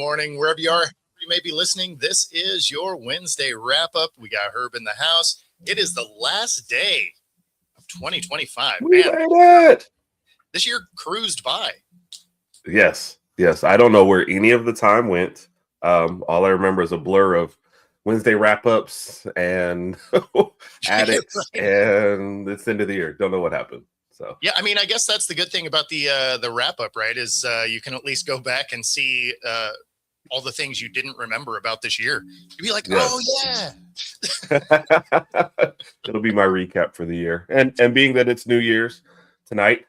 morning, wherever you are, you may be listening. This is your Wednesday wrap-up. We got Herb in the house. It is the last day of 2025. We Man, made it. this year cruised by. Yes. I don't know where any of the time went. All I remember is a blur of Wednesday wrap-ups and addicts, Right. and it's the end of the year. Don't know what happened. So yeah, I mean, I guess that's the good thing about the wrap-up, right? Is you can at least go back and see all the things you didn't remember about this year. You'd be like, yes. oh yeah. It'll be my recap for the year. And being that it's New Year's tonight,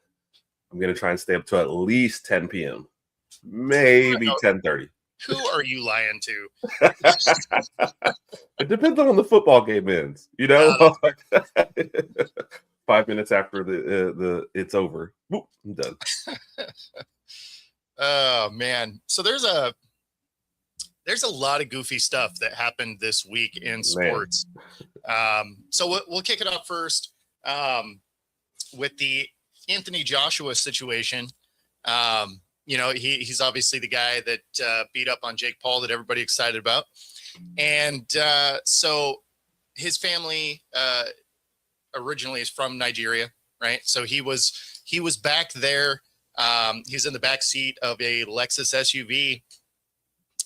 I'm gonna try and stay up to at least 10 p.m. Maybe 10:30. Who are you lying to? It depends on when the football game ends, you know. 5 minutes after the it's over, whoop, I'm done. Oh man, so there's a lot of goofy stuff that happened this week in sports. So we'll kick it off first with the Anthony Joshua situation. He's obviously the guy that beat up on Jake Paul that everybody excited about. And so his family originally is from Nigeria, right? So he was back there. He's in the back seat of a Lexus SUV.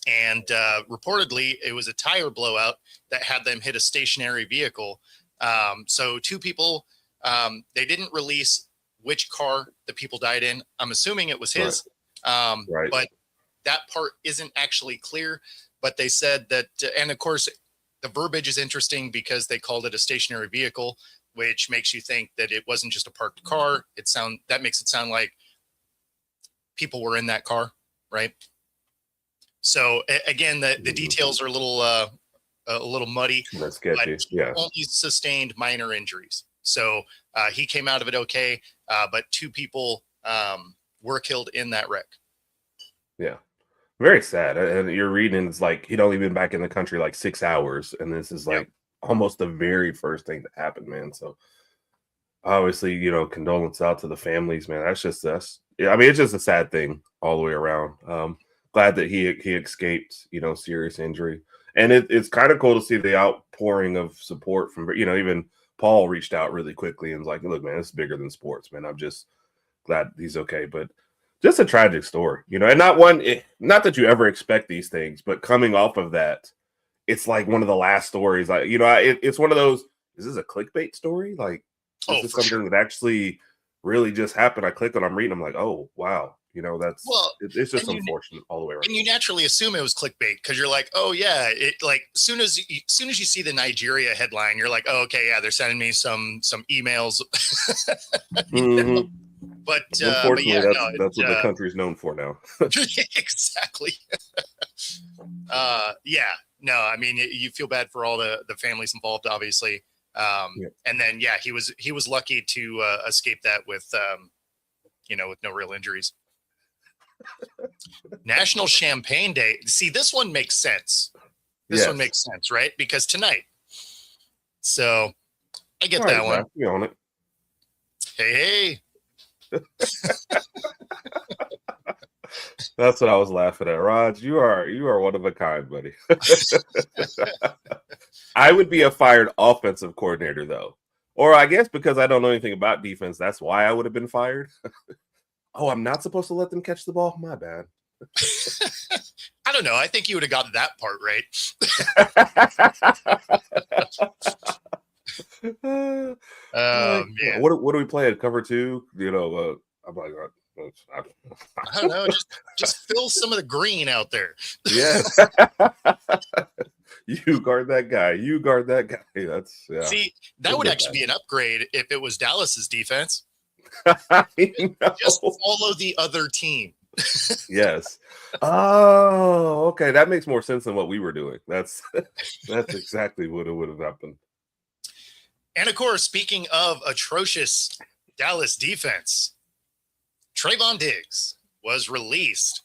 And reportedly, it was a tire blowout that had them hit a stationary vehicle. So two people, they didn't release which car the people died in. I'm assuming it was his. Right. But that part isn't actually clear. But they said that, and of course, the verbiage is interesting because they called it a stationary vehicle, which makes you think that it wasn't just a parked car. That makes it sound like people were in that car, right? So again, the details are a little muddy. That's sketchy. Yeah. Only sustained minor injuries. So he came out of it okay, but two people were killed in that wreck. Yeah. Very sad. And you're reading, it's like he'd only been back in the country like 6 hours, and this is like almost the very first thing that happened, man. So obviously, condolences out to the families, man. That's just us. Yeah, I mean, it's just a sad thing all the way around. Glad that he escaped, serious injury. And it's kind of cool to see the outpouring of support from, even Paul reached out really quickly and was like, look, man, it's bigger than sports, man. I'm just glad he's okay. But just a tragic story, and not that you ever expect these things, but coming off of that, it's like one of the last stories. Like, it's one of those, is this a clickbait story? Like, is this something that actually really just happened? I click on, I'm reading, I'm like, oh, wow. It's just unfortunate all the way around. And you naturally assume it was clickbait because you're like, oh yeah, it like soon as you see the Nigeria headline, you're like, oh okay, yeah, they're sending me some emails. Mm-hmm. But unfortunately, that's what the country's known for now. Exactly. I mean, you feel bad for all the families involved, obviously. And then he was lucky to escape that with with no real injuries. National Champagne Day. See, this one makes sense. This one makes sense, right? Because tonight. So I get that one. You own it. Hey. That's what I was laughing at. Raj, you are one of a kind, buddy. I would be a fired offensive coordinator, though. Or I guess because I don't know anything about defense, that's why I would have been fired. Oh, I'm not supposed to let them catch the ball? My bad. I don't know. I think you would have gotten that part right. Man. What do we play at cover two? I'm like, I don't know. Just fill some of the green out there. Yes. You guard that guy. You guard that guy. See, that would actually be an upgrade if it was Dallas's defense. Just follow the other team. Yes. Oh, okay. That makes more sense than what we were doing. That's exactly what it would have happened. And of course, speaking of atrocious Dallas defense, Trevon Diggs was released.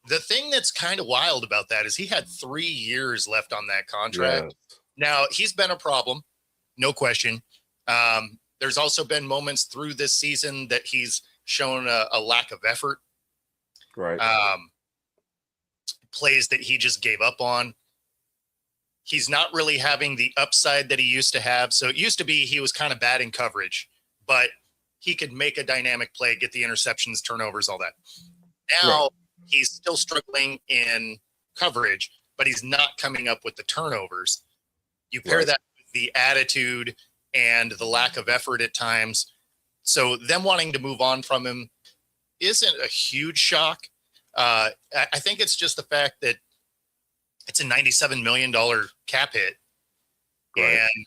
The thing that's kind of wild about that is he had 3 years left on that contract. Yes. Now, he's been a problem, no question. There's also been moments through this season that he's shown a lack of effort. Right. plays that he just gave up on. He's not really having the upside that he used to have. So it used to be he was kind of bad in coverage, but he could make a dynamic play, get the interceptions, turnovers, all that. Now he's still struggling in coverage, but he's not coming up with the turnovers. You pair that with the attitude and the lack of effort at times. So them wanting to move on from him isn't a huge shock. I think it's just the fact that it's a $97 million cap hit, and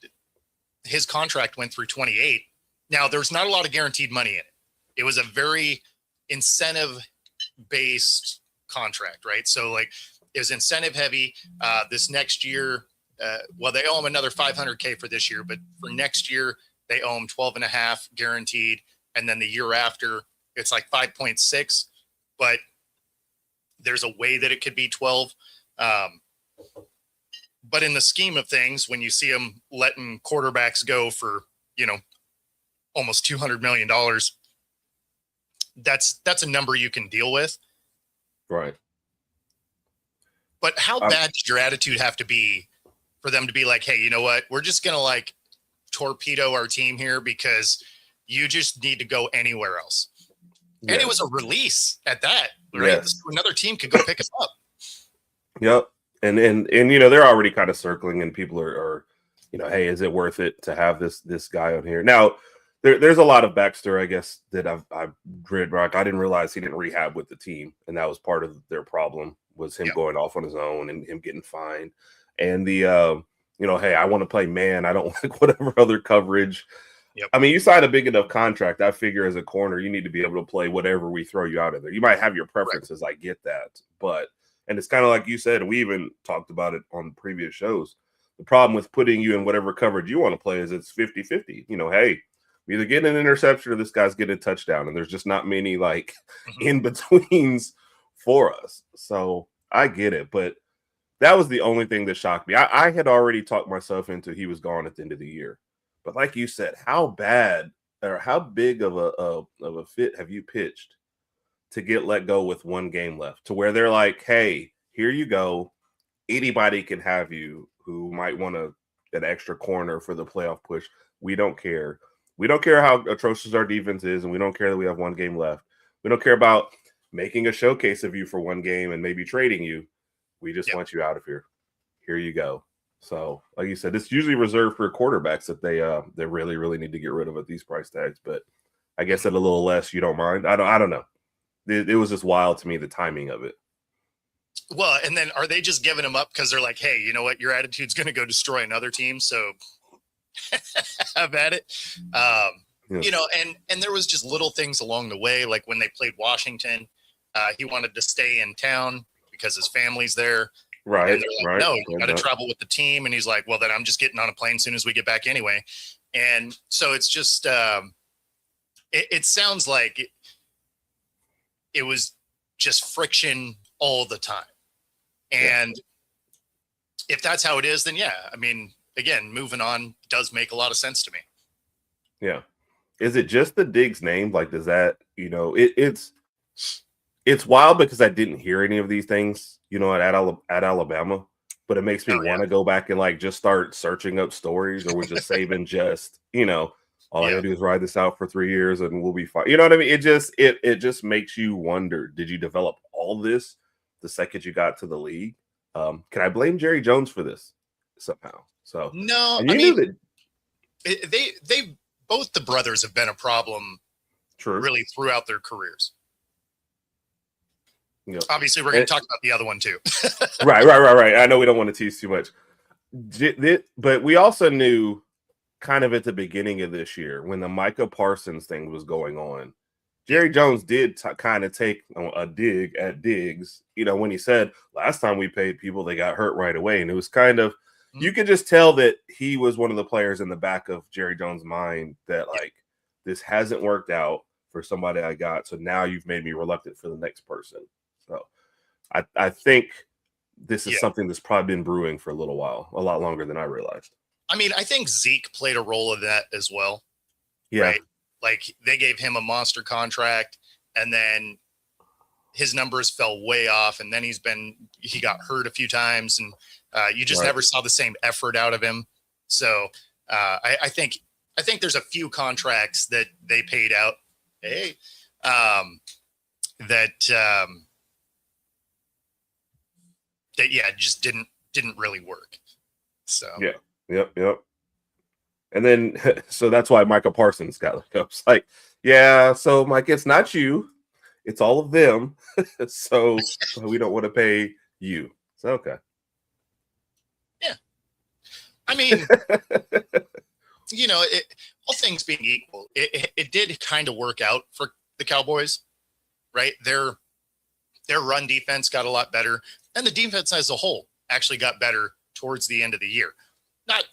his contract went through 28. Now, there's not a lot of guaranteed money in it. It was a very incentive-based contract, right? So, like, it was incentive heavy. This next year, they owe him another $500K for this year, but for next year, they owe him 12.5 guaranteed, and then the year after, it's like 5.6. But there's a way that it could be 12. But in the scheme of things, when you see him letting quarterbacks go for, almost $200 million, that's a number you can deal with. Right. But how bad did your attitude have to be for them to be like, hey, you know what? We're just going to like torpedo our team here because you just need to go anywhere else. Yeah. And it was a release at that, right? Yes. Another team could go pick us up. Yep. And they're already kind of circling, and people are hey, is it worth it to have this guy on here? Now, there's a lot of backstory, I guess, that I've read. Rock, I didn't realize he didn't rehab with the team, and that was part of their problem, was him going off on his own and him getting fined. And the hey, I want to play man. I don't like whatever other coverage. Yep. I mean, you sign a big enough contract. I figure as a corner, you need to be able to play whatever we throw you out of there. You might have your preferences. Right. I get that. And it's kind of like you said, and we even talked about it on previous shows. The problem with putting you in whatever coverage you want to play is it's 50-50. Hey, we either get an interception or this guy's getting a touchdown. And there's just not many like in-betweens for us. So I get it. But that was the only thing that shocked me. I had already talked myself into he was gone at the end of the year. But like you said, how bad or how big of a fit have you pitched to get let go with one game left, to where they're like, hey, here you go. Anybody can have you who might want an extra corner for the playoff push. We don't care. We don't care how atrocious our defense is, and we don't care that we have one game left. We don't care about making a showcase of you for one game and maybe trading you. We just want you out of here. Here you go. So, like you said, it's usually reserved for quarterbacks that they really, really need to get rid of at these price tags. But I guess at a little less, you don't mind. I don't know. It was just wild to me, the timing of it. Well, and then are they just giving them up because they're like, hey, you know what? Your attitude's going to go destroy another team. So have at it. And there was just little things along the way. Like when they played Washington, he wanted to stay in town because his family's there. Right. And they're like, no, you got to travel with the team. And he's like, well, then I'm just getting on a plane as soon as we get back anyway. And so it's just, it sounds like it was just friction all the time. And if that's how it is, then I mean, again, moving on does make a lot of sense to me. Yeah. Is it just the Diggs name? Like, does that, it's wild because I didn't hear any of these things, at Alabama, but it makes me want to go back and like just start searching up stories, or we're just saving all I gotta do is ride this out for 3 years and we'll be fine. You know what I mean? It just makes you wonder, did you develop all this the second you got to the league? Can I blame Jerry Jones for this somehow? So no, I mean, they both the brothers have been a problem really throughout their careers. Yep. Obviously, we're going to talk about the other one too. Right. I know we don't want to tease too much, but we also knew kind of at the beginning of this year when the Micah Parsons thing was going on, Jerry Jones did kind of take a dig at Diggs, when he said last time we paid people, they got hurt right away. And it was kind of, you could just tell that he was one of the players in the back of Jerry Jones' mind that like, this hasn't worked out for somebody I got. So now you've made me reluctant for the next person. So I think this is something that's probably been brewing for a little while, a lot longer than I realized. I mean, I think Zeke played a role in that as well. Yeah. Right? Like they gave him a monster contract, and then his numbers fell way off, and then he got hurt a few times, and you just never saw the same effort out of him. So I think there's a few contracts that they paid out. Hey, that just didn't really work. So Yep. And then so that's why Micah Parsons got let go. It's like, yeah, so Mike, it's not you, it's all of them. So we don't want to pay you. So okay. Yeah. I mean, all things being equal, it did kind of work out for the Cowboys, right? Their run defense got a lot better, and the defense as a whole actually got better towards the end of the year. Not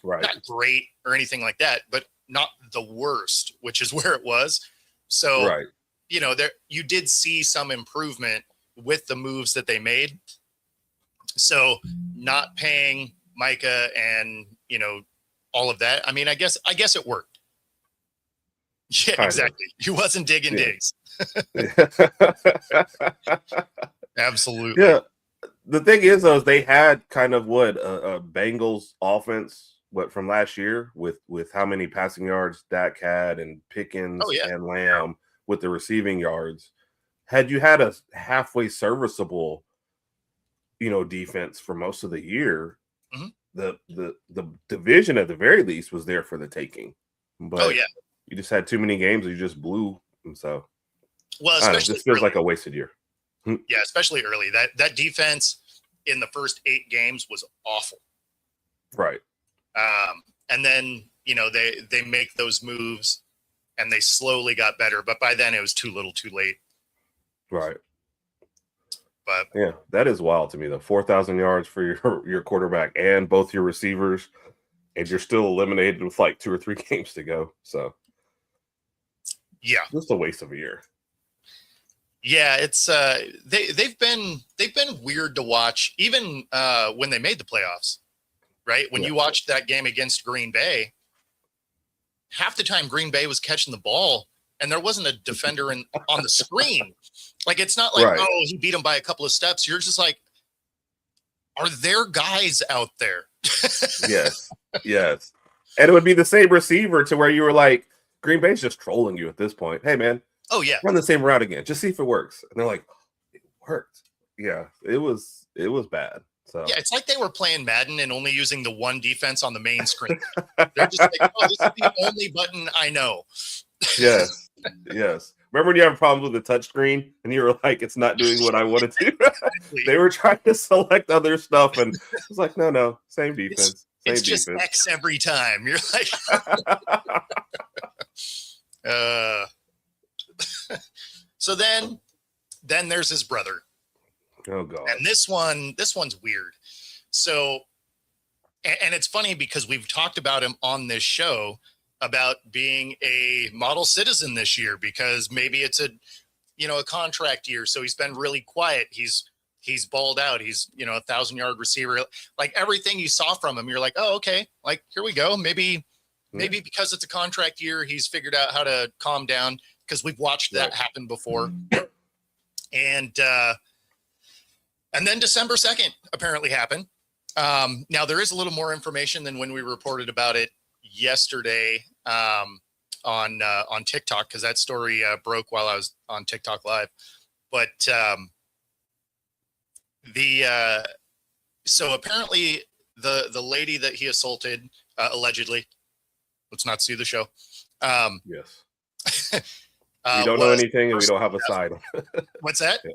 great or anything like that, but not the worst, which is where it was. So, you did see some improvement with the moves that they made. So not paying Micah and, all of that. I mean, I guess it worked. Yeah, kind exactly. Of. He wasn't digging digs. Absolutely. Yeah. The thing is, though, is they had kind of a Bengals offense, from last year with how many passing yards Dak had and Pickens and Lamb with the receiving yards. Had you had a halfway serviceable, defense for most of the year, the division at the very least was there for the taking. But you just had too many games that you just blew. And so, especially this feels like a wasted year. Yeah, especially early. That defense in the first 8 games was awful. Right. And then, they make those moves and they slowly got better, but by then it was too little too late. Right. But yeah, that is wild to me, though. 4,000 yards for your quarterback and both your receivers, and you're still eliminated with like 2 or 3 games to go. So yeah, just a waste of a year. Yeah, it's they've been weird to watch, even when they made the playoffs, right? When you watched that game against Green Bay, half the time Green Bay was catching the ball and there wasn't a defender on the screen. Like, it's not like, oh, he beat him by a couple of steps. You're just like, are there guys out there? Yes. And it would be the same receiver to where you were like, Green Bay's just trolling you at this point. Hey, man. Oh, yeah. Run the same route again. Just see if it works. And they're like, it worked. Yeah, it was bad. So yeah, it's like they were playing Madden and only using the one defense on the main screen. They're just like, oh, this is the only button I know. Yes. Remember when you have problems with the touch screen and you were like, it's not doing what I wanted to? Exactly. They were trying to select other stuff and it was like, no, same defense. It's just X every time. You're like, so then there's his brother. Oh God. And this one's weird. So, and it's funny because we've talked about him on this show about being a model citizen this year, because maybe it's a contract year. So he's been really quiet. He's balled out. He's, 1,000-yard receiver. Like, everything you saw from him, you're like, oh, okay. Like, here we go. Maybe because it's a contract year, he's figured out how to calm down, because we've watched that happen before. And then December 2nd apparently happened. Now there is a little more information than when we reported about it yesterday on TikTok, because that story broke while I was on TikTok Live. But so apparently the lady that he assaulted, allegedly, let's not sue the show. Yes. We don't know anything, and we don't have a side. What's that? Yeah.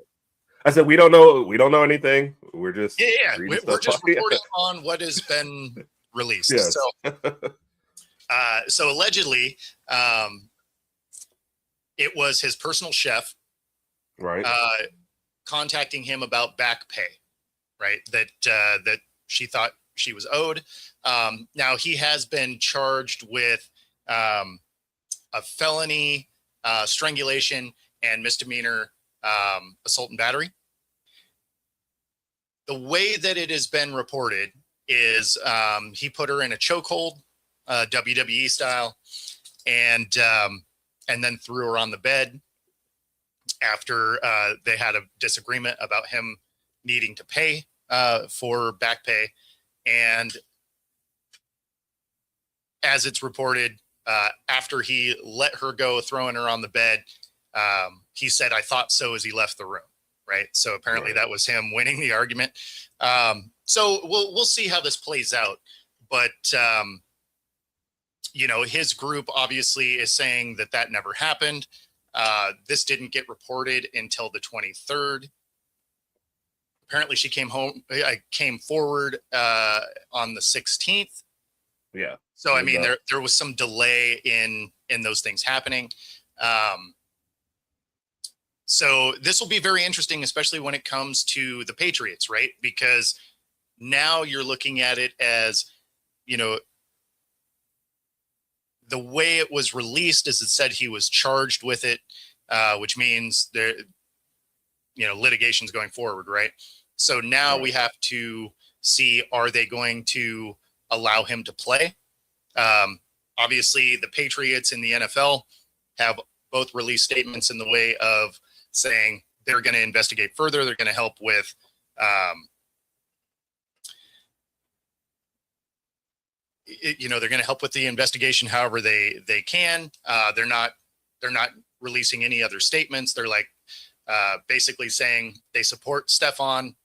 I said we don't know anything. We're just we're just reporting on what has been released. Yes. So allegedly, it was his personal chef, right, contacting him about back pay, right? That she thought she was owed. Now he has been charged with a felony, strangulation, and misdemeanor assault and battery. The way that it has been reported is he put her in a chokehold, WWE style, and then threw her on the bed. after they had a disagreement about him needing to pay for back pay. And as it's reported, after he let her go, throwing her on the bed, he said, "I thought so," as he left the room. Right. So apparently that was him winning the argument. So we'll see how this plays out. But, his group obviously is saying that never happened. This didn't get reported until the 23rd. Apparently she came forward on the 16th. Yeah. So, I mean, there was some delay in those things happening. So this will be very interesting, especially when it comes to the Patriots, right? Because now you're looking at it as, the way it was released is it said he was charged with it, which means there, litigation's going forward, right? So now we have to see, are they going to allow him to play? Obviously, the Patriots and the NFL have both released statements in the way of saying they're going to investigate further. They're going to help with they're going to help with the investigation however they can. They're not releasing any other statements. They're like basically saying they support Stefon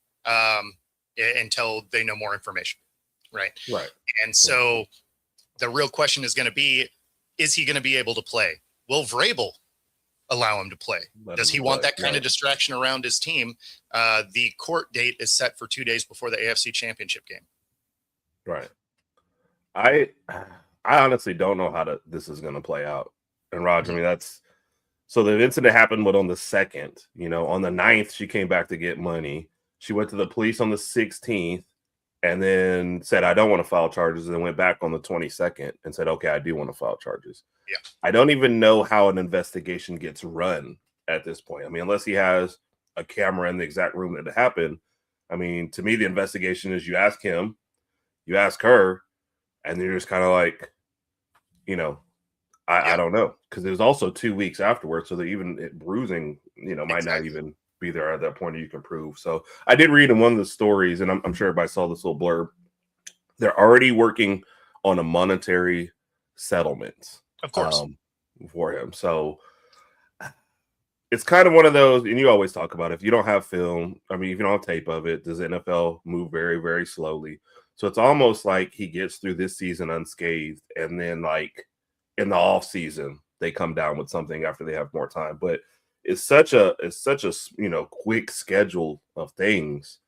until they know more information. Right. And so the real question is going to be, is he going to be able to play? Will Vrabel allow him to play? Does he want that kind of distraction around his team? The court date is set for 2 days before the AFC Championship game. Right. I honestly don't know how this is going to play out. And Roger, I mean, so the incident happened on the 2nd. On the 9th, she came back to get money. She went to the police on the 16th and then said, "I don't want to file charges," and then went back on the 22nd and said, "Okay, I do want to file charges." Yeah. I don't even know how an investigation gets run at this point. I mean, unless he has a camera in the exact room that it happened. I mean, to me, the investigation is you ask him, you ask her, and you're just kind of like, I don't know. Because it was also 2 weeks afterwards. So that even bruising, might not even be there at that point you can prove. So I did read in one of the stories, and I'm sure everybody saw this little blurb. They're already working on a monetary settlement. Of course. For him. So it's kind of one of those, and you always talk about if you don't have film, I mean, if you don't have tape of it, does the NFL move very, very slowly? So it's almost like he gets through this season unscathed, and then like in the off season, they come down with something after they have more time. But it's such a quick schedule of things.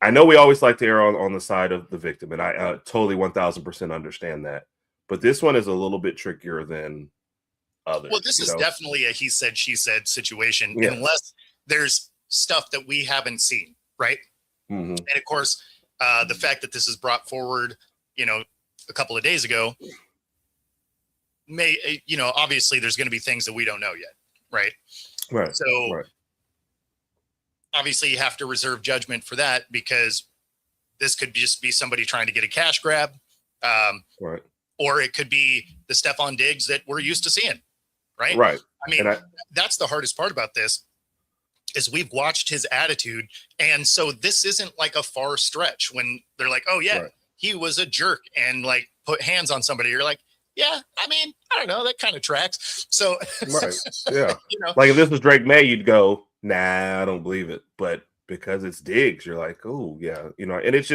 I know we always like to err on the side of the victim, and I totally 1000% understand that. But this one is a little bit trickier than others. Well, this is definitely a he said, she said situation, unless there's stuff that we haven't seen, right? Mm-hmm. And of course, the fact that this is brought forward, a couple of days ago, obviously there's going to be things that we don't know yet, right? Right. So obviously you have to reserve judgment for that, because this could just be somebody trying to get a cash grab. Right. Or it could be the Stefon Diggs that we're used to seeing, right? Right. I mean, that's the hardest part about this, is we've watched his attitude. And so this isn't like a far stretch when they're like, oh, yeah, he was a jerk and like put hands on somebody. You're like, yeah, I mean, I don't know. That kind of tracks. So, right. Yeah. Like if this was Drake May, you'd go, nah, I don't believe it. But because it's Diggs, you're like, oh, yeah. And it's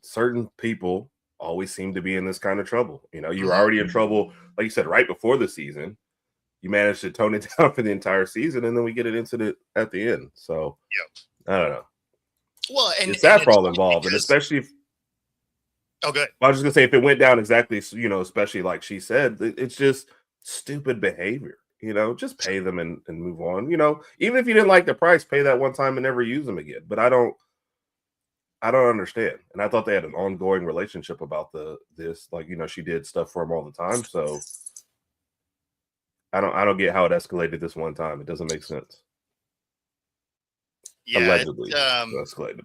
certain people always seem to be in this kind of trouble. You're already in trouble, like you said, right before the season. You managed to tone it down for the entire season, and then we get an incident at the end. So, I don't know. Well, and it's sad for all involved, and especially if. Oh, good. I was just gonna say, if it went down exactly, especially like she said, it's just stupid behavior. Just pay them and move on. Even if you didn't like the price, pay that one time and never use them again. But I don't understand. And I thought they had an ongoing relationship about this. Like, she did stuff for him all the time. So I don't get how it escalated this one time. It doesn't make sense. Yeah, allegedly escalated.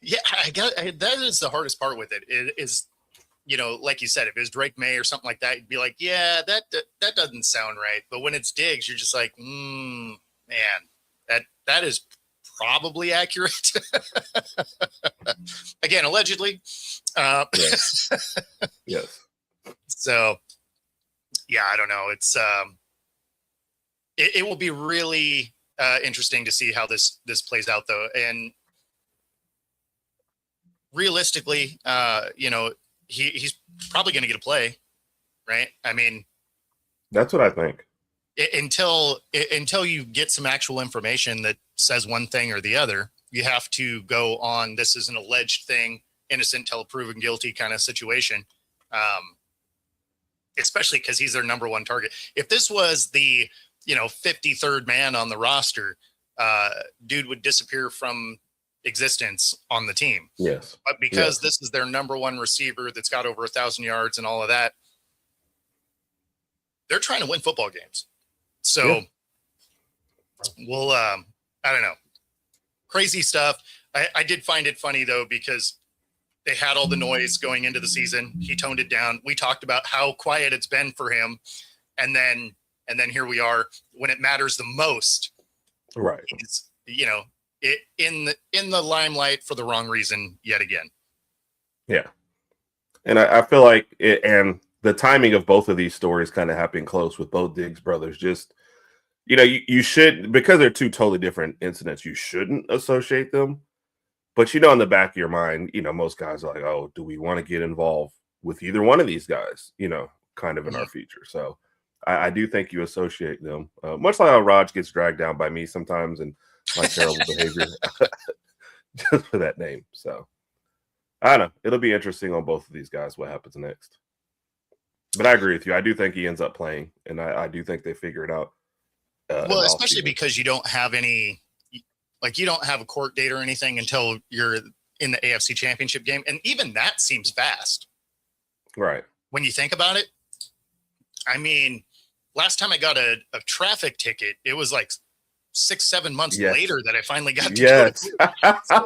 Yeah, that is the hardest part with it. It is like you said, if it was Drake May or something like that, you'd be like, yeah, that doesn't sound right. But when it's Diggs, you're just like, man, that is probably accurate. Again, allegedly. Yes. Yes. So, yeah, I don't know. It's it will be really interesting to see how this plays out, though. And realistically, he's probably going to get a play, right? I mean, that's what I think. Until you get some actual information that says one thing or the other, you have to go on. This is an alleged thing, innocent till proven guilty kind of situation. Especially because he's their number one target. If this was the 53rd man on the roster, dude would disappear from existence on the team. Yes. But because this is their number one receiver that's got over 1,000 yards and all of that, they're trying to win football games. So we'll, I don't know. Crazy stuff. I did find it funny, though, because they had all the noise going into the season. He toned it down. We talked about how quiet it's been for him. And then here we are when it matters the most. Right. He's, in the limelight for the wrong reason yet again. Yeah. And I feel like and the timing of both of these stories kind of happened close with both Diggs brothers. Just, you should, because they're two totally different incidents, you shouldn't associate them. But, in the back of your mind, most guys are like, oh, do we want to get involved with either one of these guys, kind of in our future. So I do think you associate them, much like how Raj gets dragged down by me sometimes and my terrible behavior just for that name. So I don't know. It'll be interesting on both of these guys what happens next. But I agree with you. I do think he ends up playing, and I do think they figure it out. Well, especially because you don't have any, you don't have a court date or anything until you're in the AFC Championship game. And even that seems fast. Right. When you think about it. I mean, last time I got a traffic ticket, it was like 6-7 months later that I finally got to go to. So,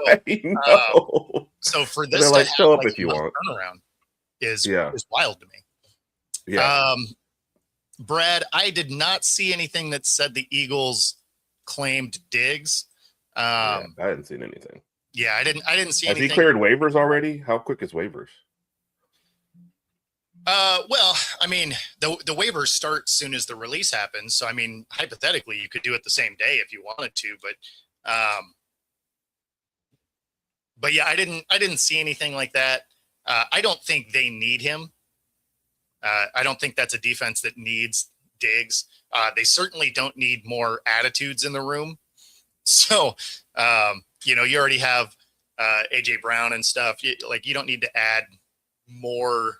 I know. So for this to show up like if you want, turnaround is wild to me. Yeah. Brad, I did not see anything that said the Eagles claimed Diggs. I hadn't seen anything. Yeah, I didn't see anything. Has he cleared waivers already? How quick is waivers? Well, I mean, the waivers start as soon as the release happens. So, I mean, hypothetically, you could do it the same day if you wanted to, but yeah, I didn't see anything like that. I don't think they need him. I don't think that's a defense that needs Diggs. They certainly don't need more attitudes in the room. So, you already have AJ Brown and stuff. You don't need to add more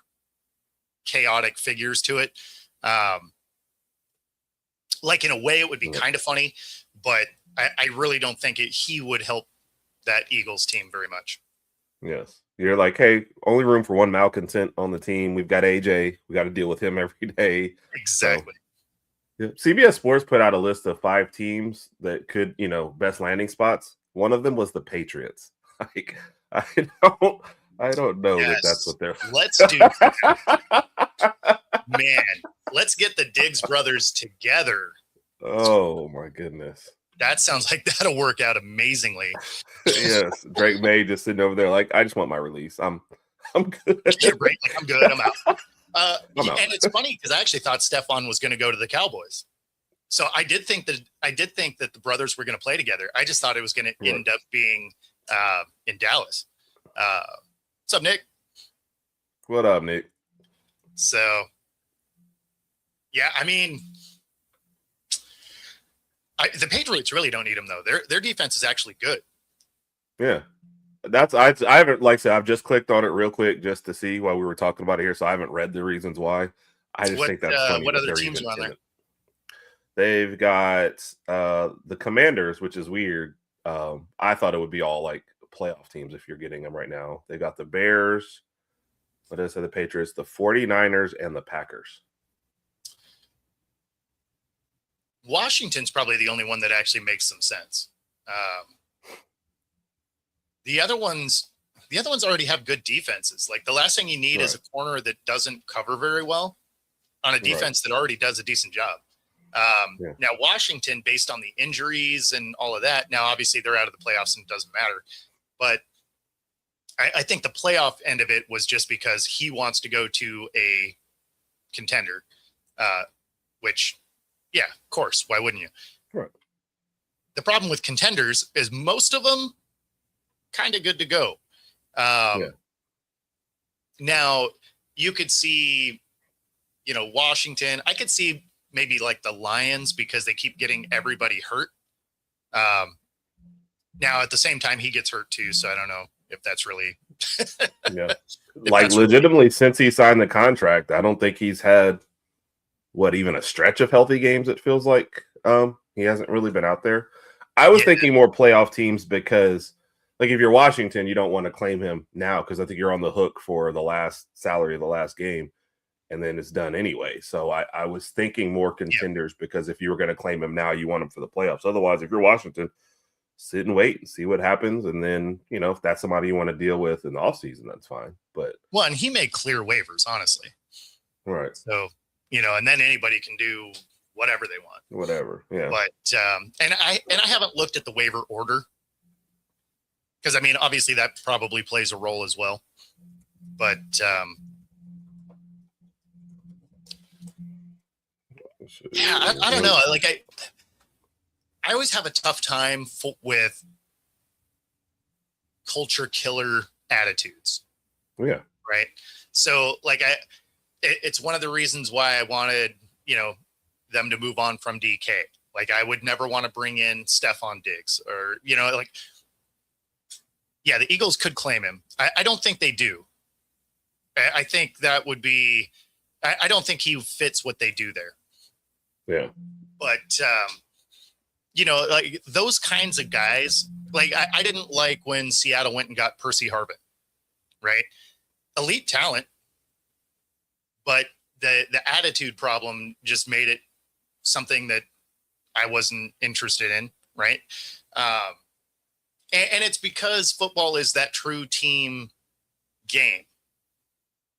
chaotic figures to it. In a way, it would be kind of funny, but I really don't think he would help that Eagles team very much. Yes. You're like, hey, only room for one malcontent on the team. We've got AJ. We got to deal with him every day. Exactly. So, CBS Sports put out a list of 5 teams that could, best landing spots. One of them was the Patriots. I don't know that that's what they're. Let's do. Man, let's get the Diggs brothers together. Oh my goodness. That sounds like that'll work out amazingly. Yes, Drake May just sitting over there like, I just want my release. I'm good. I'm good. I'm out. And it's funny because I actually thought Stefon was going to go to the Cowboys. So I did think that the brothers were going to play together. I just thought it was going to end up being in Dallas. What's up, Nick? What up, Nick? So, yeah, I mean, the Patriots really don't need them though. Their defense is actually good. Yeah, I haven't, like I said, I've just clicked on it real quick just to see while we were talking about it here. So I haven't read the reasons why. I just think that's funny. What other teams are on there? They've got the Commanders, which is weird. I thought it would be all like playoff teams if you're getting them right now. They got the Bears, what did I say? The Patriots, the 49ers, and the Packers. Washington's probably the only one that actually makes some sense. The other ones, the other ones already have good defenses. Like the last thing you need is a corner that doesn't cover very well on a defense that already does a decent job. Now Washington, based on the injuries and all of that, now obviously they're out of the playoffs and it doesn't matter, but I think the playoff end of it was just because he wants to go to a contender, which, yeah, of course, why wouldn't you? Right. The problem with contenders is most of them kind of good to go. Now you could see, Washington. I could see maybe like the Lions because they keep getting everybody hurt. Now at the same time, he gets hurt too, so I don't know if that's really like legitimately since he signed the contract, I don't think he's had even a stretch of healthy games. It feels like he hasn't really been out there. I was thinking more playoff teams because, like, if you're Washington, you don't want to claim him now because I think you're on the hook for the last salary of the last game, and then it's done anyway. So I was thinking more contenders because if you were going to claim him now, you want him for the playoffs. Otherwise, if you're Washington, sit and wait and see what happens. And then, if that's somebody you want to deal with in the offseason, that's fine. But and he made clear waivers, honestly. Right. So, and then anybody can do whatever they want. Whatever. Yeah. But and I haven't looked at the waiver order. Because I mean, obviously that probably plays a role as well. But I don't know. Like I always have a tough time with culture killer attitudes. Yeah. Right. So like it's one of the reasons why I wanted, them to move on from DK. Like I would never want to bring in Stefon Diggs or, the Eagles could claim him. I don't think they do. I think that would be, I don't think he fits what they do there. Yeah. But, like those kinds of guys, like I didn't like when Seattle went and got Percy Harvin, right? Elite talent, but the attitude problem just made it something that I wasn't interested in, right? And it's because football is that true team game.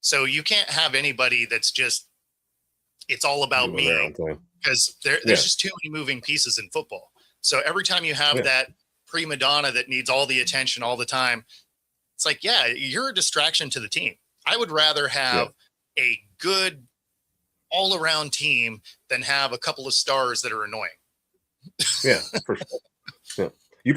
So you can't have anybody that's just, it's all about me, because there's just too many moving pieces in football. So every time you have that prima donna that needs all the attention all the time, it's like, you're a distraction to the team. I would rather have a good all-around team than have a couple of stars that are annoying. Yeah, for sure. Yeah. We've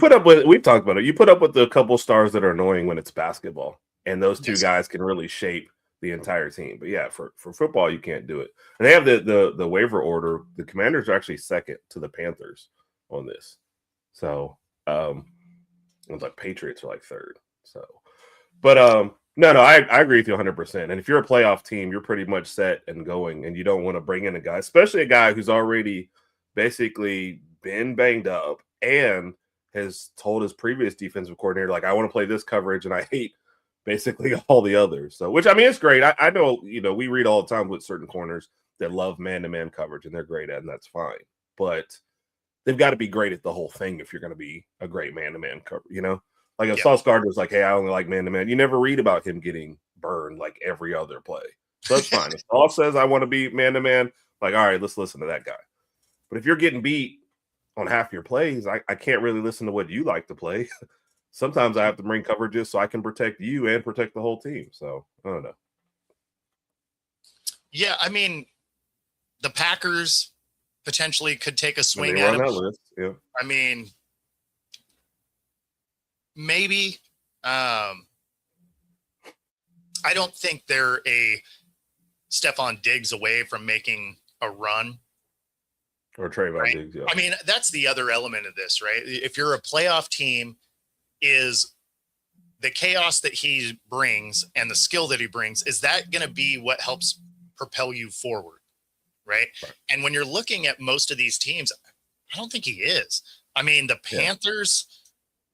talked about it. You put up with a couple stars that are annoying when it's basketball, and those two guys can really shape the entire team. But for football, you can't do it. And they have the waiver order. The Commanders are actually second to the Panthers on this. So it's like Patriots are like third. So, but no, I agree with you 100%. And if you're a playoff team, you're pretty much set and going, and you don't want to bring in a guy, especially a guy who's already basically been banged up and has told his previous defensive coordinator, like, I want to play this coverage and I hate basically all the others. So, which I mean, it's great. I know, we read all the time with certain corners that love man-to-man coverage and they're great at, and that's fine. But they've got to be great at the whole thing if you're going to be a great man-to-man cover, Like if Sauce Gardner's like, hey, I only like man-to-man, you never read about him getting burned like every other play. So that's fine. If Sauce says I want to be man-to-man, like, all right, let's listen to that guy. But if you're getting beat on half your plays, I can't really listen to what you like to play. Sometimes I have to bring coverages so I can protect you and protect the whole team. So I don't know. Yeah, I mean, the Packers potentially could take a swing at him. List. Yeah. I mean, maybe. I don't think they're a Stefon Diggs away from making a run. Or Trevon Diggs, I mean, that's the other element of this, right? If you're a playoff team, is the chaos that he brings and the skill that he brings, is that going to be what helps propel you forward, right? And when you're looking at most of these teams, I don't think he is. I mean, the Panthers,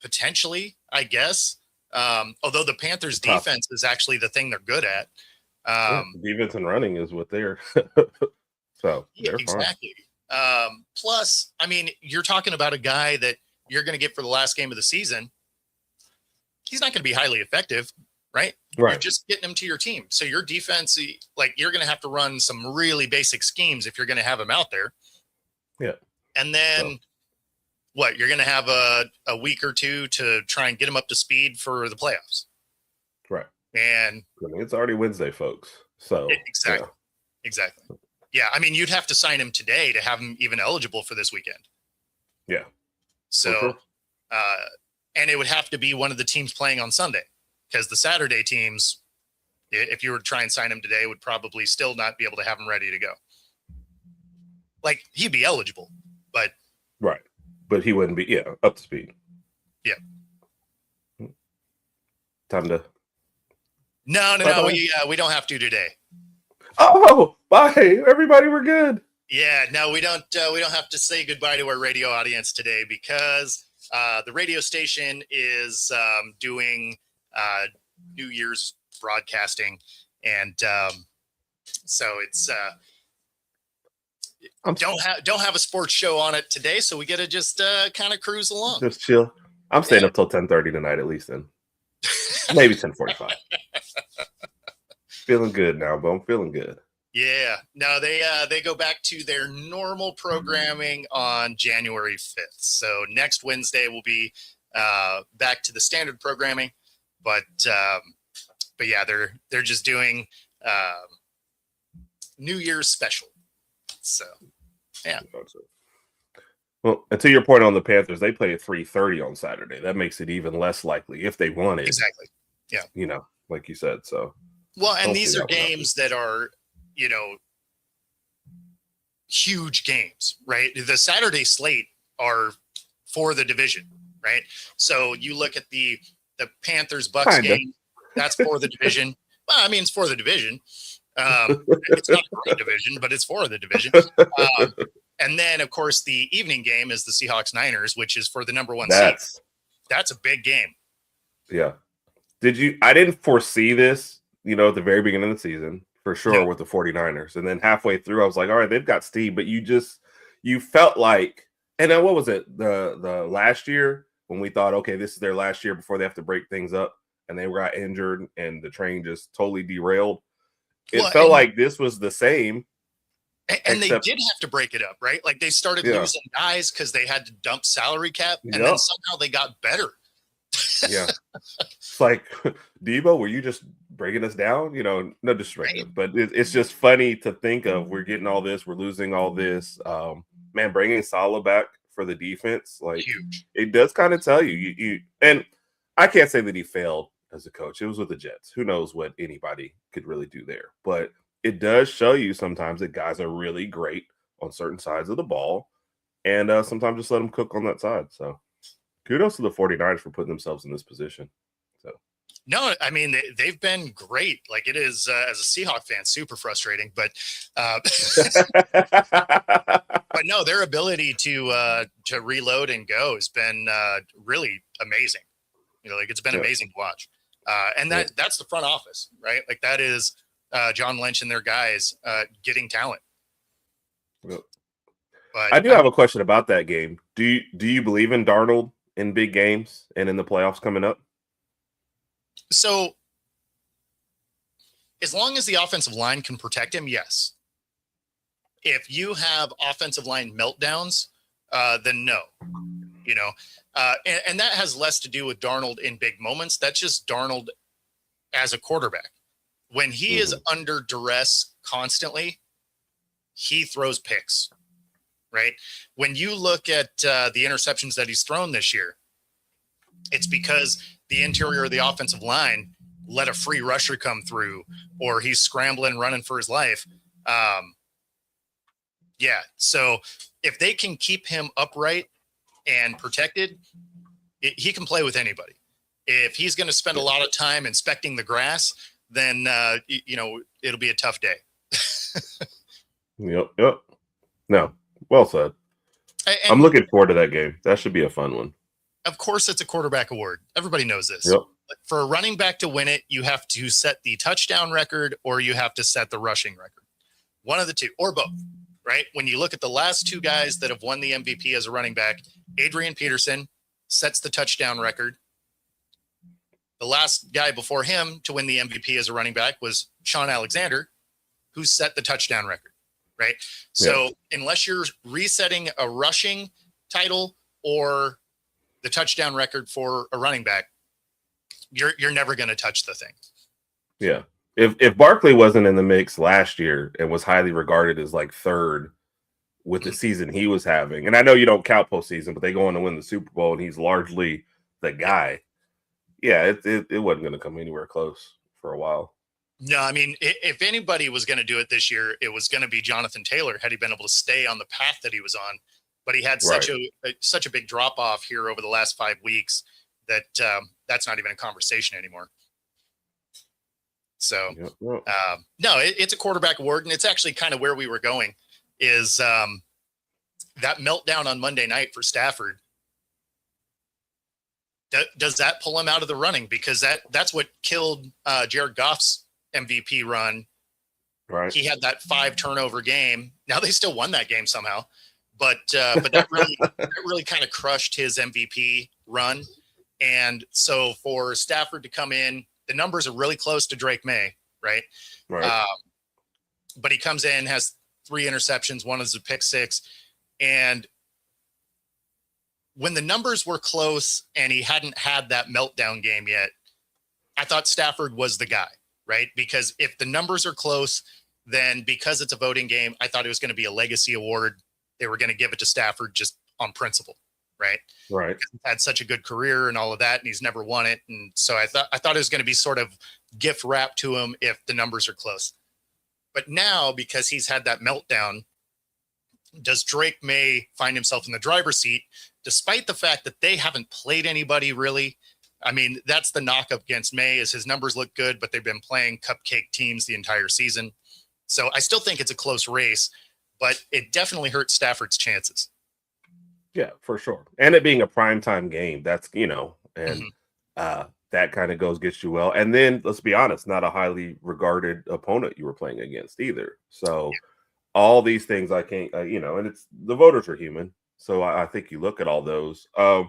potentially, I guess, although the Panthers' defense is actually the thing they're good at. Defense and running is what they're so they're exactly. Plus, I mean, you're talking about a guy that you're going to get for the last game of the season. he's not going to be highly effective, right? Right. You're just getting him to your team. So your defense, like you're going to have to run some really basic schemes if you're going to have him out there. Yeah. And then what? You're going to have a week or two to try and get him up to speed for the playoffs. Right. And I mean, it's already Wednesday, folks. So exactly. Yeah. Exactly. Yeah. I mean, you'd have to sign him today to have him even eligible for this weekend. Yeah. So, sure. And it would have to be one of the teams playing on Sunday, because the Saturday teams, if you were to try and sign him today, would probably still not be able to have him ready to go. Like, he'd be eligible, but right. But he wouldn't be, up to speed. Yeah. Time to. No. We don't have to today. Oh, bye, everybody. We're good. Yeah, no, we don't have to say goodbye to our radio audience today, because the radio station is doing New Year's broadcasting, and so it's don't have a sports show on it today, so we get to just kind of cruise along, just chill. I'm staying up till 10:30 tonight, at least. Then maybe 10:45. Feeling good now, but I'm feeling good. Yeah, no, they go back to their normal programming on January 5th. So next Wednesday will be back to the standard programming, but yeah, they're just doing New Year's special. So yeah. Well, and to your point on the Panthers, they play at 3:30 on Saturday. That makes it even less likely if they won it. Exactly. Yeah. Like you said. So well, and these are games that are, huge games, right? The Saturday slate are for the division, right? So you look at the Panthers Bucks game, that's for the division. Well, I mean, it's for the division. It's not for the division, but it's for the division. And then, of course, the evening game is the Seahawks Niners, which is for the number 1 seed. That's a big game. Yeah. I didn't foresee this, at the very beginning of the season. For sure, with the 49ers. And then halfway through, I was like, all right, they've got Steve. But you felt like, and then what was it? The last year when we thought, okay, this is their last year before they have to break things up, and they got injured and the train just totally derailed. It felt like this was the same. And they did have to break it up, right? Like they started losing guys because they had to dump salary cap, and then somehow they got better. Yeah. It's like, Debo, were you just breaking us down? No disrespect, but it's just funny to think of. We're getting all this, we're losing all this. Man, bringing Salah back for the defense, like huge. It does kind of tell you, and I can't say that he failed as a coach. It was with the Jets. Who knows what anybody could really do there, but it does show you sometimes that guys are really great on certain sides of the ball, and sometimes just let them cook on that side. So kudos to the 49ers for putting themselves in this position. So no, I mean, they've been great. Like, it is, as a Seahawk fan, super frustrating, but but no, their ability to reload and go has been really amazing. It's been amazing to watch. And that's the front office, right? Like, that is John Lynch and their guys getting talent. Yep. But I do have a question about that game. Do you believe in Darnold in big games and in the playoffs coming up? So as long as the offensive line can protect him, yes. If you have offensive line meltdowns, then no. And that has less to do with Darnold in big moments. That's just Darnold as a quarterback. When he is under duress constantly, he throws picks, right? When you look at the interceptions that he's thrown this year, it's because the interior of the offensive line let a free rusher come through, or he's scrambling, running for his life. So if they can keep him upright and protected, he can play with anybody. If he's going to spend a lot of time inspecting the grass, then it'll be a tough day. Yep. No, well said. I'm looking forward to that game. That should be a fun one. Of course, it's a quarterback award. Everybody knows this. Yep. For a running back to win it, you have to set the touchdown record, or you have to set the rushing record. One of the two, or both, right? When you look at the last two guys that have won the MVP as a running back, Adrian Peterson sets the touchdown record. The last guy before him to win the MVP as a running back was Sean Alexander, who set the touchdown record, right? So unless you're resetting a rushing title or the touchdown record for a running back, you're never going to touch the thing. Yeah. If Barkley wasn't in the mix last year and was highly regarded as like third with the season he was having, and I know you don't count postseason, but they go on to win the Super Bowl and he's largely the guy. Yeah, it wasn't going to come anywhere close for a while. No, I mean, if anybody was going to do it this year, it was going to be Jonathan Taylor had he been able to stay on the path that he was on. But he had such a big drop off here over the last 5 weeks that that's not even a conversation anymore. So, no, it's a quarterback award, and it's actually kind of where we were going. Is that meltdown on Monday night for Stafford? Does that pull him out of the running? Because that's what killed Jared Goff's MVP run. Right. He had that 5 turnover game. Now they still won that game somehow, but that really kind of crushed his MVP run. And so for Stafford to come in, the numbers are really close to Drake May, right? Right. But he comes in, has 3 interceptions. One is a pick 6, and when the numbers were close and he hadn't had that meltdown game yet, I thought Stafford was the guy, right? Because if the numbers are close, then because it's a voting game, I thought it was going to be a legacy award. They were going to give it to Stafford just on principle, right? Right. He's had such a good career and all of that, and he's never won it. And so I thought it was going to be sort of gift wrapped to him if the numbers are close. But now, because he's had that meltdown, does Drake May find himself in the driver's seat, despite the fact that they haven't played anybody really? I mean, that's the knock up against May is his numbers look good, but they've been playing cupcake teams the entire season. So I still think it's a close race, but it definitely hurts Stafford's chances. Yeah, for sure. And it being a primetime game, that's, and that kind of gets you well. And then let's be honest, not a highly regarded opponent you were playing against either. So all these things I can't, and it's the voters are human. So I think you look at all those. I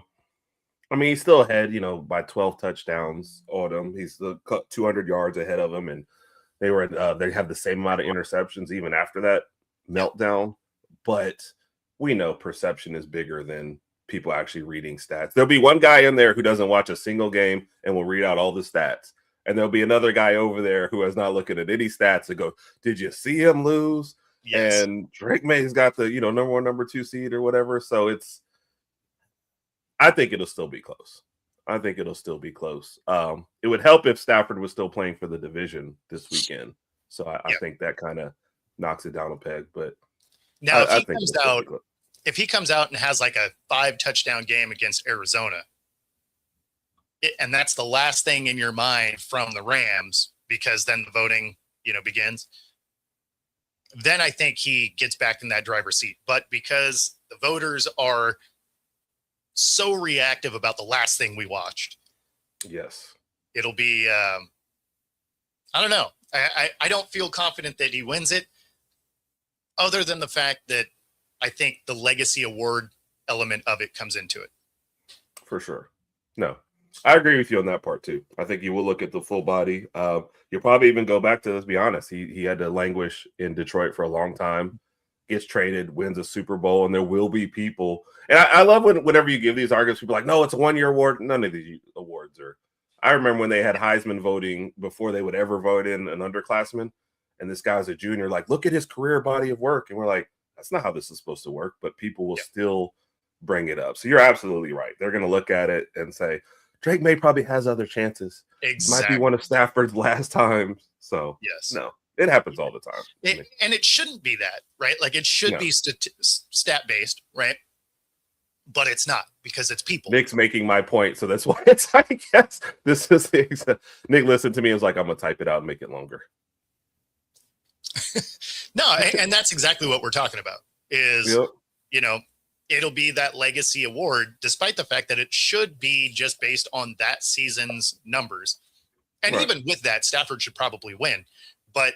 mean, he's still ahead, by 12 touchdowns on him. He's 200 yards ahead of him. And they have the same amount of interceptions even after that meltdown. But we know perception is bigger than people actually reading stats. There'll be one guy in there who doesn't watch a single game and will read out all the stats. And there'll be another guy over there who is not looking at any stats and go, did you see him lose? Yes. And Drake May's got the, number 1, number 2 seed or whatever. So I think it'll still be close. It would help if Stafford was still playing for the division this weekend. So I think that kind of knocks it down a peg. But now if he comes out and has like a 5 touchdown game against Arizona, and that's the last thing in your mind from the Rams, because then the voting, begins, then I think he gets back in that driver's seat. But because the voters are so reactive about the last thing we watched, yes, it'll be, I don't know. I don't feel confident that he wins it, other than the fact that I think the legacy award element of it comes into it. For sure. No, I agree with you on that part too. I think you will look at the full body. You'll probably even go back to, let's be honest, he had to languish in Detroit for a long time, gets traded, wins a Super Bowl, and there will be people. And I love whenever you give these arguments, people are like, no, it's a 1-year award. None of these awards are. I remember when they had Heisman voting before they would ever vote in an underclassman. And this guy's a junior, like, look at his career body of work. And we're like, that's not how this is supposed to work. But people will still bring it up. So you're absolutely right. They're going to look at it and say, Drake May probably has other chances. Exactly. Might be one of Stafford's last times. So no, it happens all the time. And it shouldn't be that, right? Like it should be stat based, right? But it's not, because it's people. Nick's making my point, so that's why it's, I guess this is the exact. Nick listened to me and was like, I'm gonna type it out and make it longer. No, and that's exactly what we're talking about is, it'll be that legacy award, despite the fact that it should be just based on that season's numbers. And even with that, Stafford should probably win. But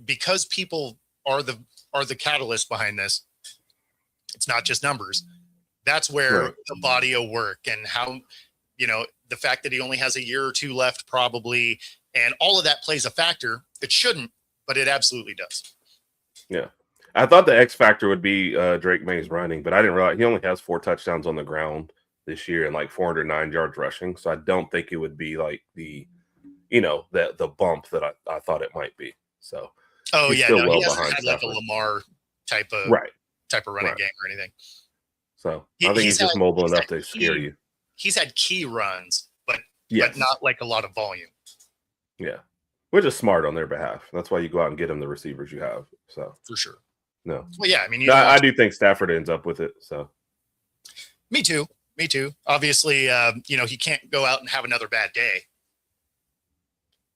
because people are the catalyst behind this, it's not just numbers. That's where the body of work and how, the the fact that he only has a year or two left, probably, and all of that plays a factor. It shouldn't, but it absolutely does. Yeah. I thought the X factor would be Drake May's running, but I didn't realize he only has 4 touchdowns on the ground this year and like 409 yards rushing. So I don't think it would be like the bump that I thought it might be. So he hasn't had Stafford. like a Lamar type of running game or anything. So I think he's just mobile enough to scare you. He's had key runs, but not like a lot of volume. Yeah. Which is smart on their behalf. That's why you go out and get them the receivers you have. So for sure. No. Well, yeah, I mean, I do think Stafford ends up with it. So me too. Obviously, he can't go out and have another bad day.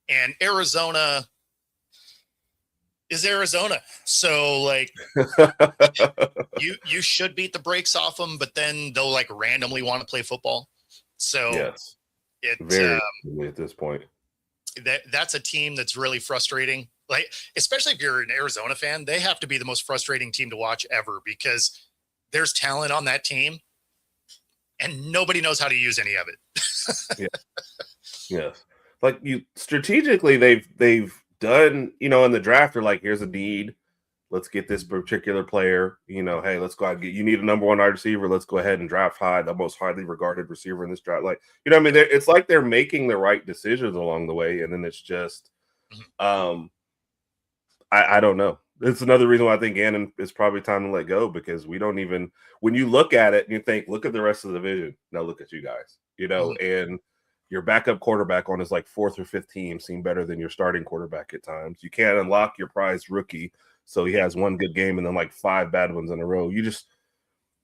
And Arizona is Arizona. So like you should beat the brakes off them, but then they'll like randomly want to play football. So yes, very at this point. That's a team that's really frustrating. Like, especially if you're an Arizona fan, they have to be the most frustrating team to watch ever because there's talent on that team and nobody knows how to use any of it. Yes. Like strategically, they've done, in the draft, they're like, here's a need. Let's get this particular player, hey, let's go out and you need a number 1 wide receiver. Let's go ahead and draft high, the most highly regarded receiver in this draft. Like, it's like they're making the right decisions along the way. And then it's just, I don't know. It's another reason why I think Gannon is probably time to let go because we don't even, when you look at it and you think, look at the rest of the division. Now look at you guys, and your backup quarterback on his like 4th or 5th team seem better than your starting quarterback at times. You can't unlock your prized rookie. So he has one good game and then like 5 bad ones in a row.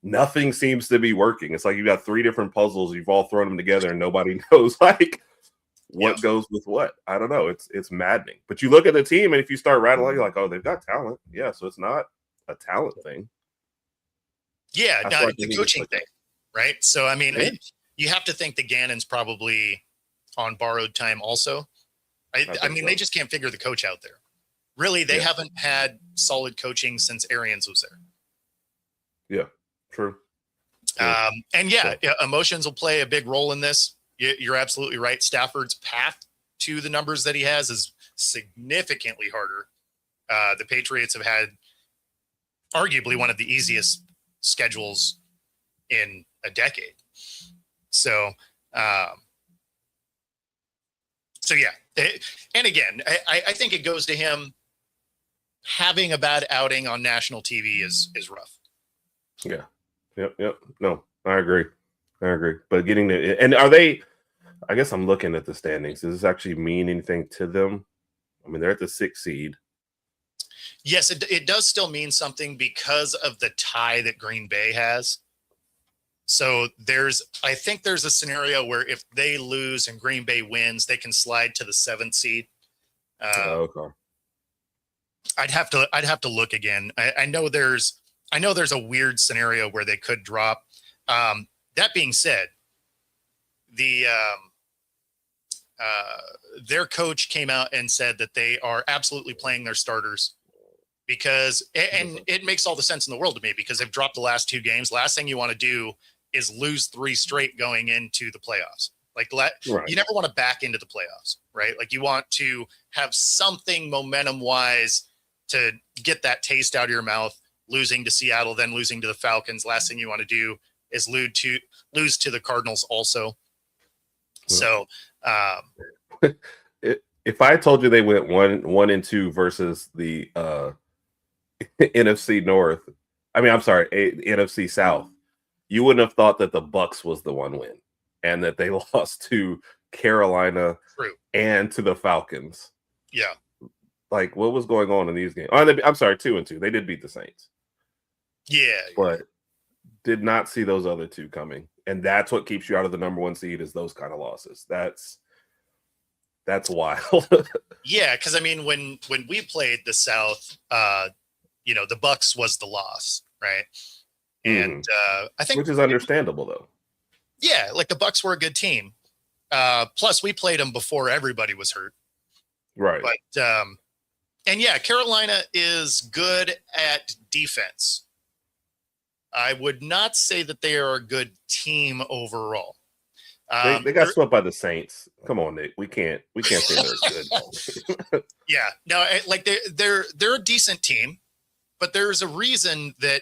Nothing seems to be working. It's like you got 3 different puzzles. You've all thrown them together and nobody knows like what goes with what. I don't know. It's maddening. But you look at the team and if you start rattling, you're like, oh, they've got talent. Yeah. So it's not a talent thing. Yeah. No, it's a coaching thing. Right. So, I mean, you have to think that Gannon's probably on borrowed time also. I mean, they just can't figure the coach out there. Really, they haven't had solid coaching since Arians was there. Yeah, true. And emotions will play a big role in this. You're absolutely right. Stafford's path to the numbers that he has is significantly harder. The Patriots have had arguably one of the easiest schedules in a decade. So, and again, I think it goes to him. Having a bad outing on national TV is rough. Yeah. Yep. No, I agree. But getting to, and are they, I guess I'm looking at the standings. Does this actually mean anything to them? I mean, they're at the 6th seed. Yes, it does still mean something because of the tie that Green Bay has. So I think there's a scenario where if they lose and Green Bay wins, they can slide to the 7th seed. Okay. I'd have to look again. I know there's a weird scenario where they could drop. That being said, their coach came out and said that they are absolutely playing their starters because, and it makes all the sense in the world to me because they've dropped the last 2 games. Last thing you want to do is lose 3 straight going into the playoffs. Like you never want to back into the playoffs, right? Like you want to have something momentum wise to get that taste out of your mouth, losing to Seattle, then losing to the Falcons. Last thing you want to do is lose to the Cardinals also. So if I told you they went 1-2 versus the NFC North, NFC South, you wouldn't have thought that the Bucs was the one win and that they lost to Carolina and to the Falcons. Yeah. Like, what was going on in these games? I'm sorry, 2-2. They did beat the Saints. Yeah. But did not see those other 2 coming. And that's what keeps you out of the number 1 seed is those kind of losses. That's wild. Yeah, because I mean, when we played the South, the Bucs was the loss, right? And I think, which is understandable though. Yeah, like the Bucs were a good team. Plus, we played them before everybody was hurt, right? But and yeah, Carolina is good at defense. I would not say that they are a good team overall. They got swept by the Saints. Come on, Nick. We can't say they're good. Yeah, no, like they're a decent team, but there's a reason that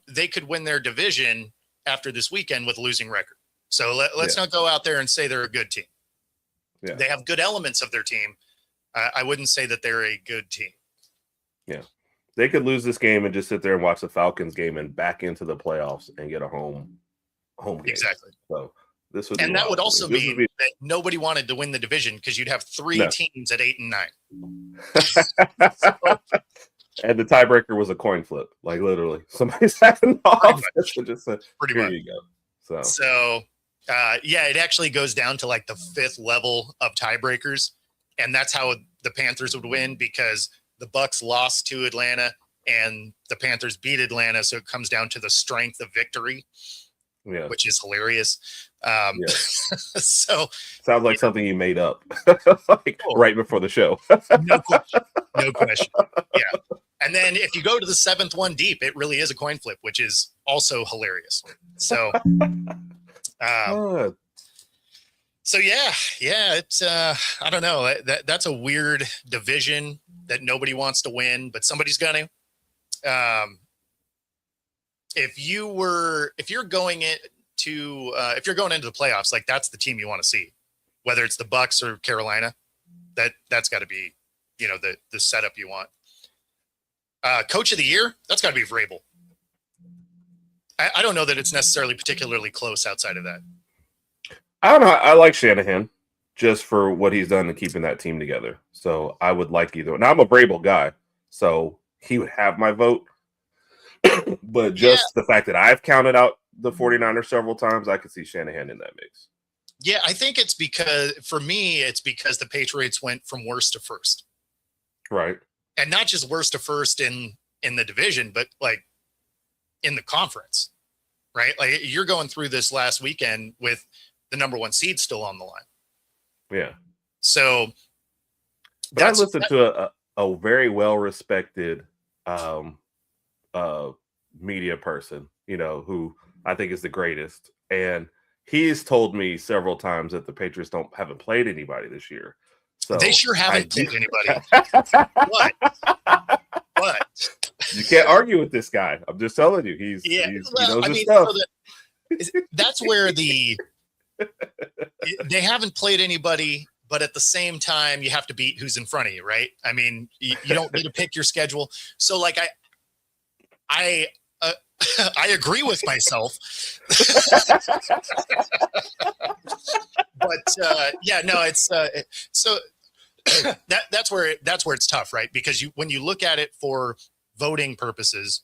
they could win their division after this weekend with a losing record. So let's not go out there and say they're a good team. Yeah. They have good elements of their team. I wouldn't say that they're a good team. Yeah. They could lose this game and just sit there and watch the Falcons game and back into the playoffs and get a home game. Exactly. So this would that would also mean that nobody wanted to win the division because you'd have three teams at 8 and 9. And the tiebreaker was a coin flip, like literally. Somebody's having off. Just pretty much. You go. So it actually goes down to like the 5th level of tiebreakers, and that's how the Panthers would win because the Bucs lost to Atlanta and the Panthers beat Atlanta, so it comes down to the strength of victory, which is hilarious. So sounds like something you made up right before the show. No question. Yeah. And then if you go to the 7th one deep, it really is a coin flip, which is also hilarious. So, it's I don't know. That's a weird division that nobody wants to win, but somebody's gonna. If you're going into the playoffs, like that's the team you want to see, whether it's the Bucs or Carolina. That's got to be, the setup you want. Coach of the year, that's got to be Vrabel. I don't know that it's necessarily particularly close outside of that. I don't know. I like Shanahan just for what he's done in keeping that team together. So I would like either. Now I'm a Vrabel guy, so he would have my vote. But just the fact that I've counted out the 49ers several times, I could see Shanahan in that mix. Yeah, I think it's because the Patriots went from worst to first. Right. And not just worst to first in the division, but like in the conference, right? Like you're going through this last weekend with the number 1 seed still on the line. Yeah. So, but I listened to a very well-respected media person, who I think is the greatest. And he's told me several times that the Patriots haven't played anybody this year. So they sure haven't played anybody. What? You can't argue with this guy. I'm just telling you, he knows his stuff. That's where they haven't played anybody, but at the same time, you have to beat who's in front of you, right? I mean, you don't need to pick your schedule. So, like, I agree with myself, but it's so. That's where it's tough, right? Because when you look at it for voting purposes,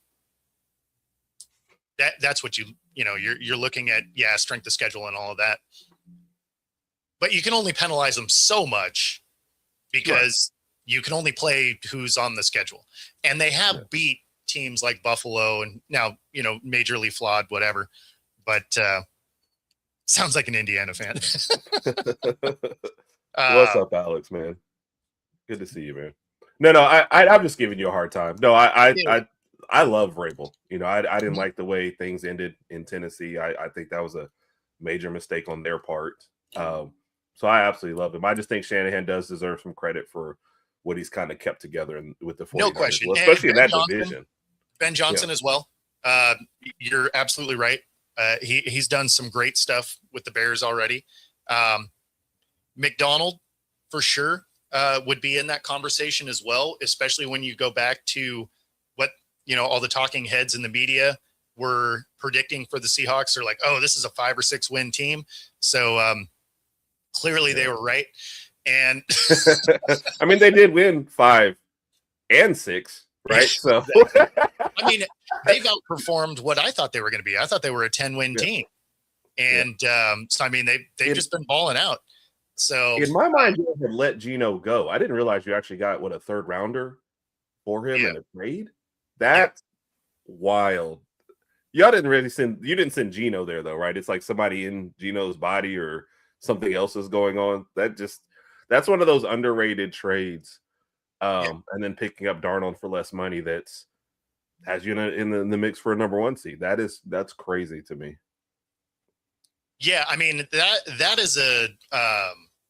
that's what you're looking at, strength of schedule and all of that. But you can only penalize them so much because you can only play who's on the schedule. And they have beat teams like Buffalo and now, majorly flawed, whatever. But sounds like an Indiana fan. What's up, Alex, man? Good to see you, man. No, I'm just giving you a hard time. No, I love Vrabel. I didn't like the way things ended in Tennessee. I think that was a major mistake on their part. So I absolutely love him. I just think Shanahan does deserve some credit for what he's kind of kept together with the 49ers. No question. Well, especially in that division. Ben Johnson as well. You're absolutely right. He's done some great stuff with the Bears already. McDonald, for sure, would be in that conversation as well, especially when you go back to what, all the talking heads in the media were predicting for the Seahawks. Are like, oh, this is a 5 or 6 win team. So clearly they were right. And I mean, they did win 5 and 6, right? So I mean, they've outperformed what I thought they were going to be. I thought they were a 10-win team. And so, I mean, they've just been balling out. So in my mind, you had let Geno go. I didn't realize you actually got a 3rd rounder for him in a trade. That's wild. Y'all didn't really you didn't send Geno there though, right? It's like somebody in Geno's body or something else is going on. That's one of those underrated trades. And then picking up Darnold for less money has you in the mix for a number 1 seed. That's crazy to me. Yeah, I mean that is a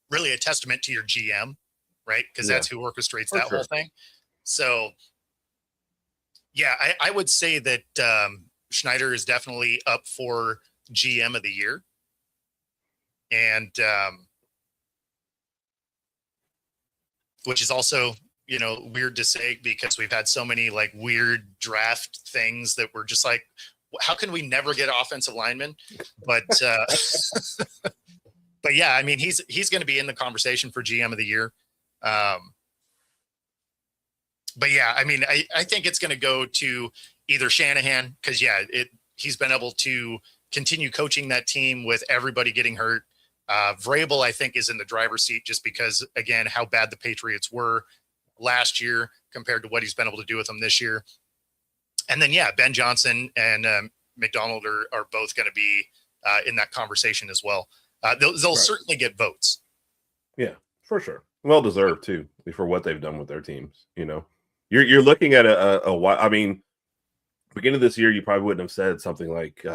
really a testament to your GM, right? Because Yeah, that's who orchestrates for that whole sure. thing. So yeah, I would say that Schneider is definitely up for GM of the year, and which is also weird to say because we've had so many like weird draft things that we're just like, how can we never get offensive linemen? But but yeah, I mean he's going to be in the conversation for GM of the year. But yeah, I mean I think it's going to go to either Shanahan because yeah, he's been able to continue coaching that team with everybody getting hurt. Vrabel, I think, is in the driver's seat just because, again, how bad the Patriots were last year compared to what he's been able to do with them this year. And then, yeah, Ben Johnson and McDonald are both going to be in that conversation as well. They'll right. Certainly get votes. Yeah, for sure. Well deserved too for what they've done with their teams. You're looking at I mean, beginning of this year, you probably wouldn't have said something like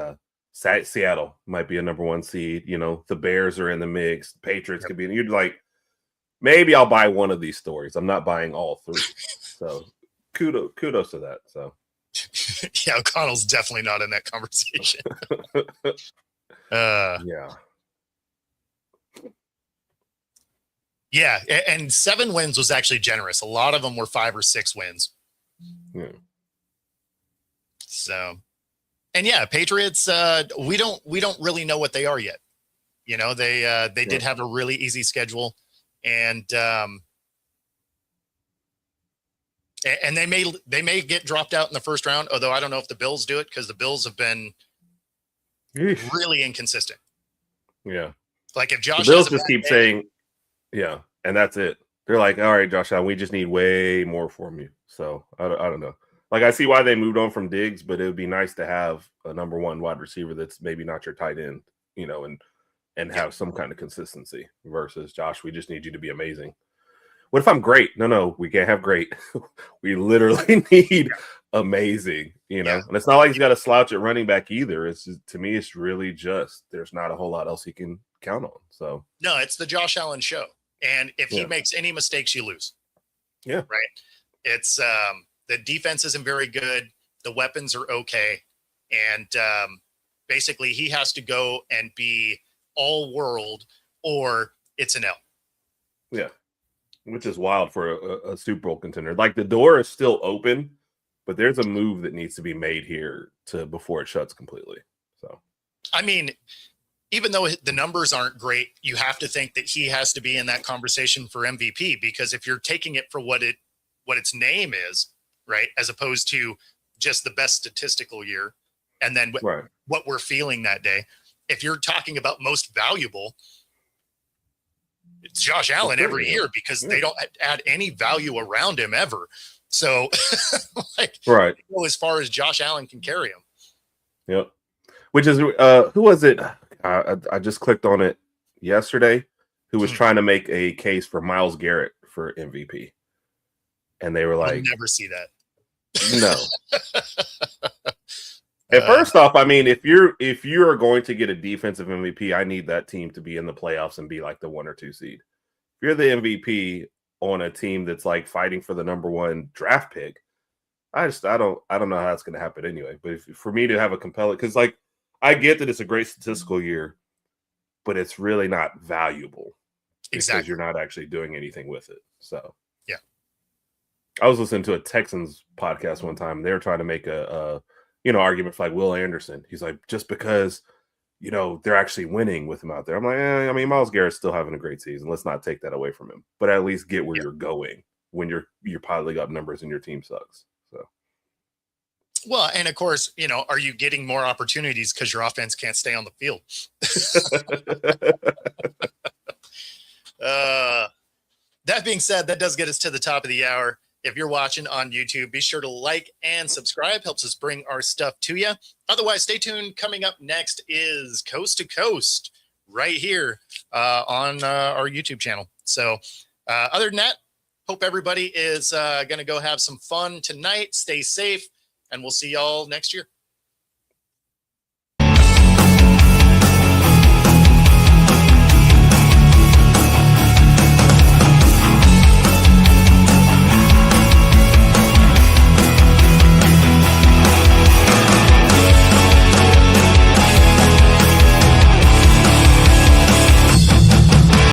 Seattle might be a number 1 seed. The Bears are in the mix. Patriots could be. And you'd like, maybe I'll buy one of these stories. I'm not buying all 3. So kudos to that. So yeah, O'Connell's definitely not in that conversation. Yeah. Yeah, and 7 wins was actually generous. A lot of them were 5 or 6 wins. Yeah. So, and yeah, Patriots. We don't really know what they are yet. They did have a really easy schedule, and they may get dropped out in the first round. Although I don't know if the Bills do it because the Bills have been really inconsistent. Yeah, like if Josh, the Bills just keep saying, yeah, and that's it. They're like, all right, Josh Allen, we just need way more from you. So I don't know. Like, I see why they moved on from Diggs, but it would be nice to have a number 1 wide receiver that's maybe not your tight end, and have some kind of consistency versus Josh. We just need you to be amazing. What if I'm great? No, we can't have great. We literally need amazing, And it's not like he's got a slouch at running back either. It's just, to me, it's really just there's not a whole lot else he can count on. So no, it's the Josh Allen show. And if he makes any mistakes, you lose. Yeah. Right. It's the defense isn't very good. The weapons are okay. And basically he has to go and be all world or it's an L. Yeah. Which is wild for a Super Bowl contender. Like, the door is still open, but there's a move that needs to be made here before it shuts completely. So, I mean, even though the numbers aren't great, you have to think that he has to be in that conversation for MVP, because if you're taking it for what its name is, right, as opposed to just the best statistical year, and then what we're feeling that day, if you're talking about most valuable, it's Josh Allen every year because they don't add any value around him ever. So, go as far as Josh Allen can carry him. Yep. Which is who was it? I just clicked on it yesterday. Who was trying to make a case for Myles Garrett for MVP, and they were like, "I'll never see that." No. And first off, I mean, if you are going to get a defensive MVP, I need that team to be in the playoffs and be like the 1 or 2 seed. If you're the MVP on a team that's like fighting for the number 1 draft pick, I don't know how that's going to happen anyway. But for me to have a compelling, because like I get that it's a great statistical year, but it's really not valuable because you're not actually doing anything with it. So yeah, I was listening to a Texans podcast one time. They were trying to make a argument for like Will Anderson. He's like, just because, they're actually winning with him out there. I'm like, I mean, Myles Garrett's still having a great season. Let's not take that away from him, but at least get where you're going when you're piling up numbers and your team sucks. So, well, and of course, are you getting more opportunities because your offense can't stay on the field? That being said, that does get us to the top of the hour. If you're watching on YouTube, be sure to like and subscribe. Helps us bring our stuff to you. Otherwise, stay tuned. Coming up next is Coast to Coast right here on our YouTube channel. So other than that, hope everybody is going to go have some fun tonight. Stay safe, and we'll see y'all next year.